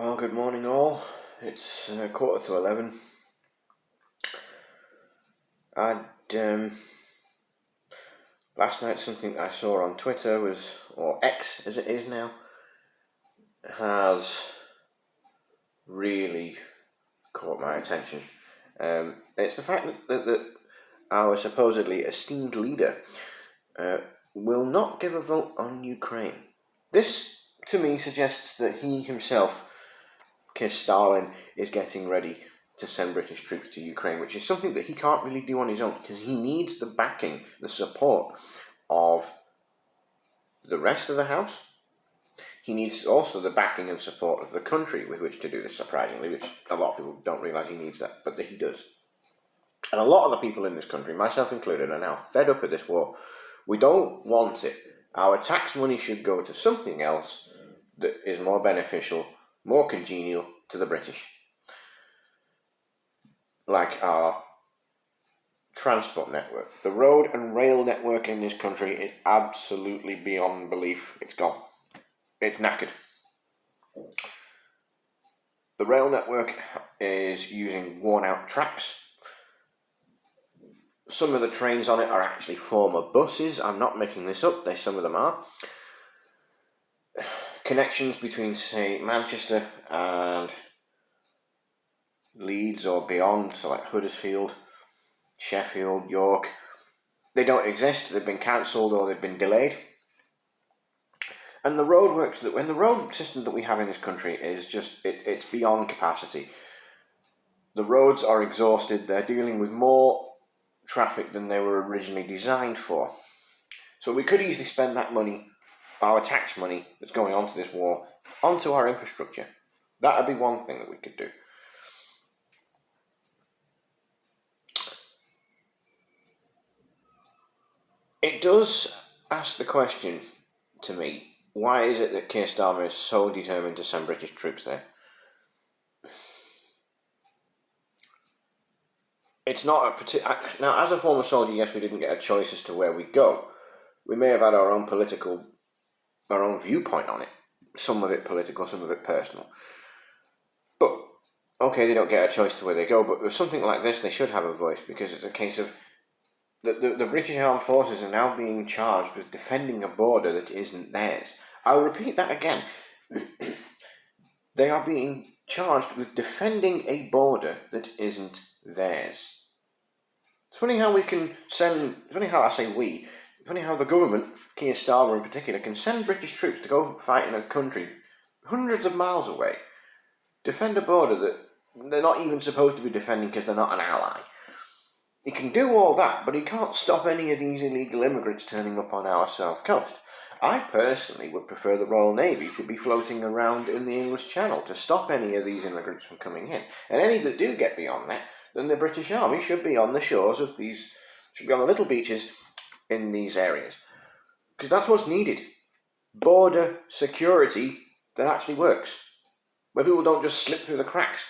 Well, good morning all. It's 11:15. Last night something I saw on Twitter or X as it is now, has really caught my attention. It's the fact that our supposedly esteemed leader will not give a vote on Ukraine. This, to me, suggests that he himself, Keir Starmer, is getting ready to send British troops to Ukraine, which is something that he can't really do on his own, because he needs the backing, the support of the rest of the House. He needs also the backing and support of the country with which to do this, surprisingly, which a lot of people don't realise he needs that, but he does. And a lot of the people in this country, myself included, are now fed up with this war. We don't want it. Our tax money should go to something else that is more beneficial, more congenial to the British. Like our transport network. The road and rail network in this country is absolutely beyond belief. It's gone. It's knackered. The rail network is using worn-out tracks. Some of the trains on it are actually former buses. I'm not making this up. Some of them are. Connections between, say, Manchester and Leeds or beyond, so like Huddersfield, Sheffield, York, they don't exist. They've been cancelled or they've been delayed. And the road system that we have in this country is just, it's beyond capacity. The roads are exhausted. They're dealing with more traffic than they were originally designed for. So we could easily spend that money, our tax money that's going onto this war, onto our infrastructure. That would be one thing that we could do. It does ask the question to me, why is it that Keir Starmer is so determined to send British troops there? It's not a particular... Now, as a former soldier, yes, we didn't get a choice as to where we go. We may have had our own viewpoint on it. Some of it political, some of it personal. But, okay, they don't get a choice to where they go, but with something like this, they should have a voice, because it's a case of the British Armed Forces are now being charged with defending a border that isn't theirs. I'll repeat that again. They are being charged with defending a border that isn't theirs. It's funny how the government, Keir Starmer in particular, can send British troops to go fight in a country hundreds of miles away, defend a border that they're not even supposed to be defending because they're not an ally. He can do all that, but he can't stop any of these illegal immigrants turning up on our south coast. I personally would prefer the Royal Navy to be floating around in the English Channel to stop any of these immigrants from coming in. And any that do get beyond that, then the British Army should be on the shores of should be on the little beaches in these areas. Because that's what's needed. Border security that actually works. Where people don't just slip through the cracks.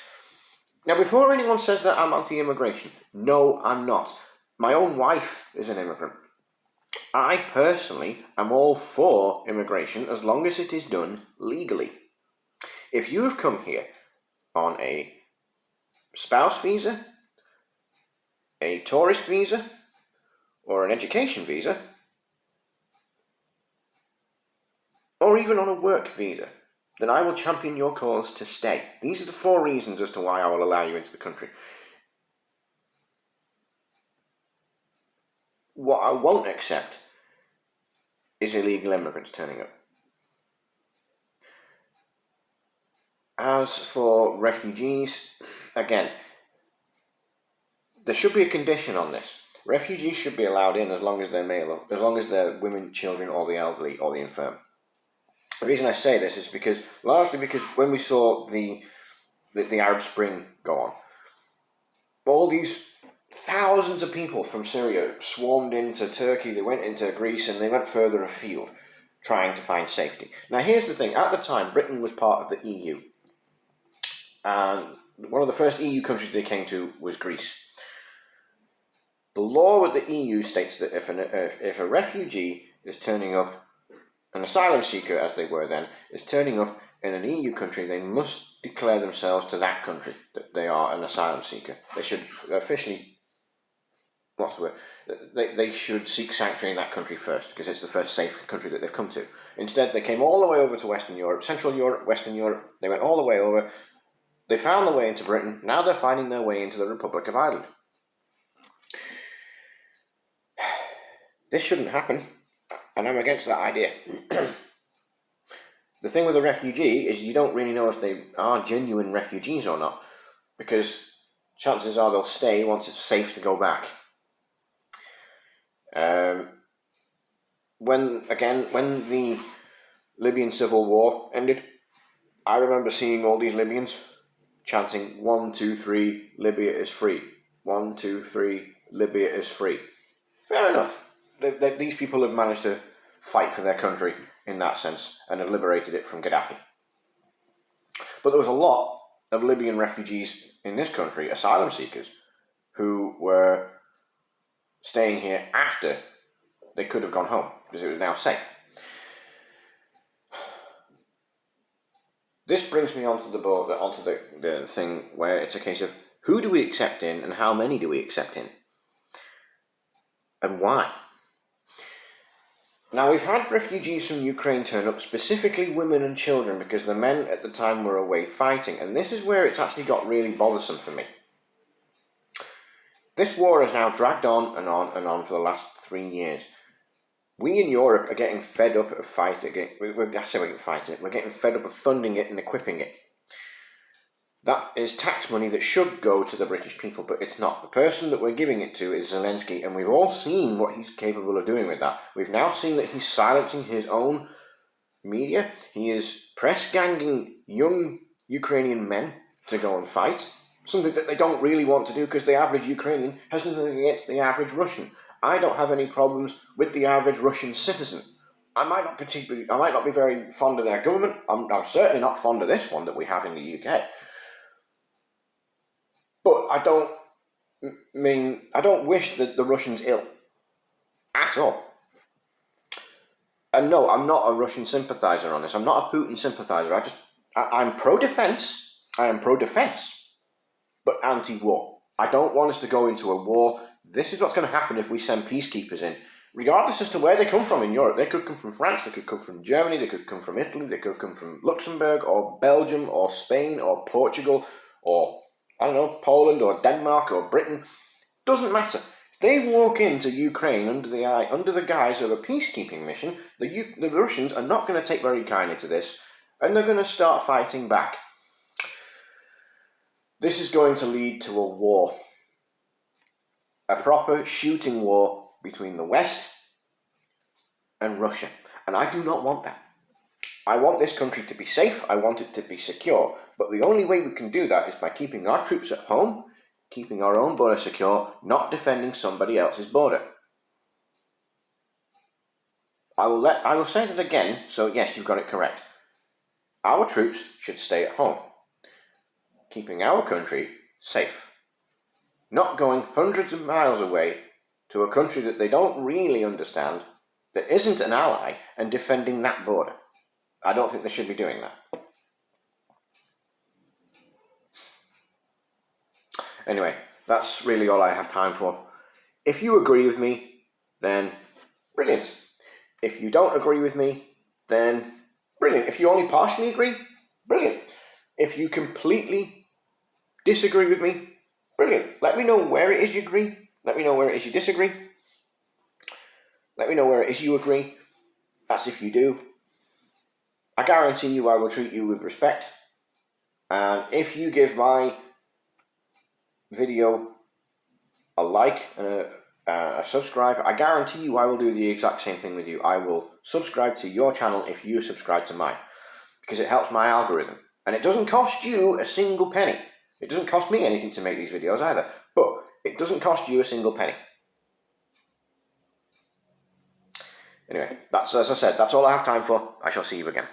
Now, before anyone says that I'm anti-immigration, no, I'm not. My own wife is an immigrant. I personally am all for immigration as long as it is done legally. If you have come here on a spouse visa, a tourist visa, or an education visa, or even on a work visa, then I will champion your cause to stay. These are the 4 reasons as to why I will allow you into the country. What I won't accept is illegal immigrants turning up. As for refugees, again, there should be a condition on this. Refugees should be allowed in as long as they're male, as long as they're women, children, or the elderly, or the infirm. The reason I say this is largely because when we saw the Arab Spring go on, all these thousands of people from Syria swarmed into Turkey, they went into Greece, and they went further afield, trying to find safety. Now here's the thing, at the time Britain was part of the EU, and one of the first EU countries they came to was Greece. The law with the EU states that if a refugee is turning up, an asylum seeker as they were then, is turning up in an EU country, they must declare themselves to that country that they are an asylum seeker. They should officially, what's the word? They should seek sanctuary in that country first, because it's the first safe country that they've come to. Instead, they came all the way over to Western Europe, Central Europe, Western Europe. They went all the way over. They found their way into Britain. Now they're finding their way into the Republic of Ireland. This shouldn't happen, and I'm against that idea. The thing with a refugee is you don't really know if they are genuine refugees or not, because chances are they'll stay once it's safe to go back. When the Libyan civil war ended, I remember seeing all these Libyans chanting 1, 2, 3, Libya is free. 1, 2, 3, Libya is free. Fair enough. These people have managed to fight for their country in that sense and have liberated it from Gaddafi. But there was a lot of Libyan refugees in this country, asylum seekers, who were staying here after they could have gone home because it was now safe. This brings me onto the thing where it's a case of who do we accept in and how many do we accept in and why? Now, we've had refugees from Ukraine turn up, specifically women and children, because the men at the time were away fighting, and this is where it's actually got really bothersome for me. This war has now dragged on and on and on for the last 3 years. We in Europe are getting fed up of fighting it. We're getting fed up of funding it and equipping it. That is tax money that should go to the British people, but it's not. The person that we're giving it to is Zelensky, and we've all seen what he's capable of doing with that. We've now seen that he's silencing his own media. He is press-ganging young Ukrainian men to go and fight, something that they don't really want to do because the average Ukrainian has nothing against the average Russian. I don't have any problems with the average Russian citizen. I might not be very fond of their government. I'm certainly not fond of this one that we have in the UK. But I don't wish that the Russians ill at all. And no, I'm not a Russian sympathizer on this. I'm not a Putin sympathizer. I'm pro-defense. I am pro-defense, but anti-war. I don't want us to go into a war. This is what's going to happen if we send peacekeepers in, regardless as to where they come from in Europe. They could come from France, they could come from Germany, they could come from Italy, they could come from Luxembourg or Belgium or Spain or Portugal or, I don't know, Poland or Denmark or Britain. Doesn't matter. They walk into Ukraine under the guise of a peacekeeping mission. The Russians are not going to take very kindly to this, and they're going to start fighting back. This is going to lead to a war. A proper shooting war between the West and Russia. And I do not want that. I want this country to be safe. I want it to be secure. But the only way we can do that is by keeping our troops at home, keeping our own border secure, not defending somebody else's border. I will say that again, so yes, you've got it correct. Our troops should stay at home, keeping our country safe. Not going hundreds of miles away to a country that they don't really understand, that isn't an ally, and defending that border. I don't think they should be doing that. Anyway, that's really all I have time for. If you agree with me, then brilliant. If you don't agree with me, then brilliant. If you only partially agree, brilliant. If you completely disagree with me, brilliant. Let me know where it is you agree. Let me know where it is you disagree. Let me know where it is you agree. That's if you do. I guarantee you I will treat you with respect. And if you give my video a like and a subscribe, I guarantee you I will do the exact same thing with you. I will subscribe to your channel if you subscribe to mine, because it helps my algorithm. And it doesn't cost you a single penny. It doesn't cost me anything to make these videos either, but it doesn't cost you a single penny. Anyway, as I said, that's all I have time for. I shall see you again.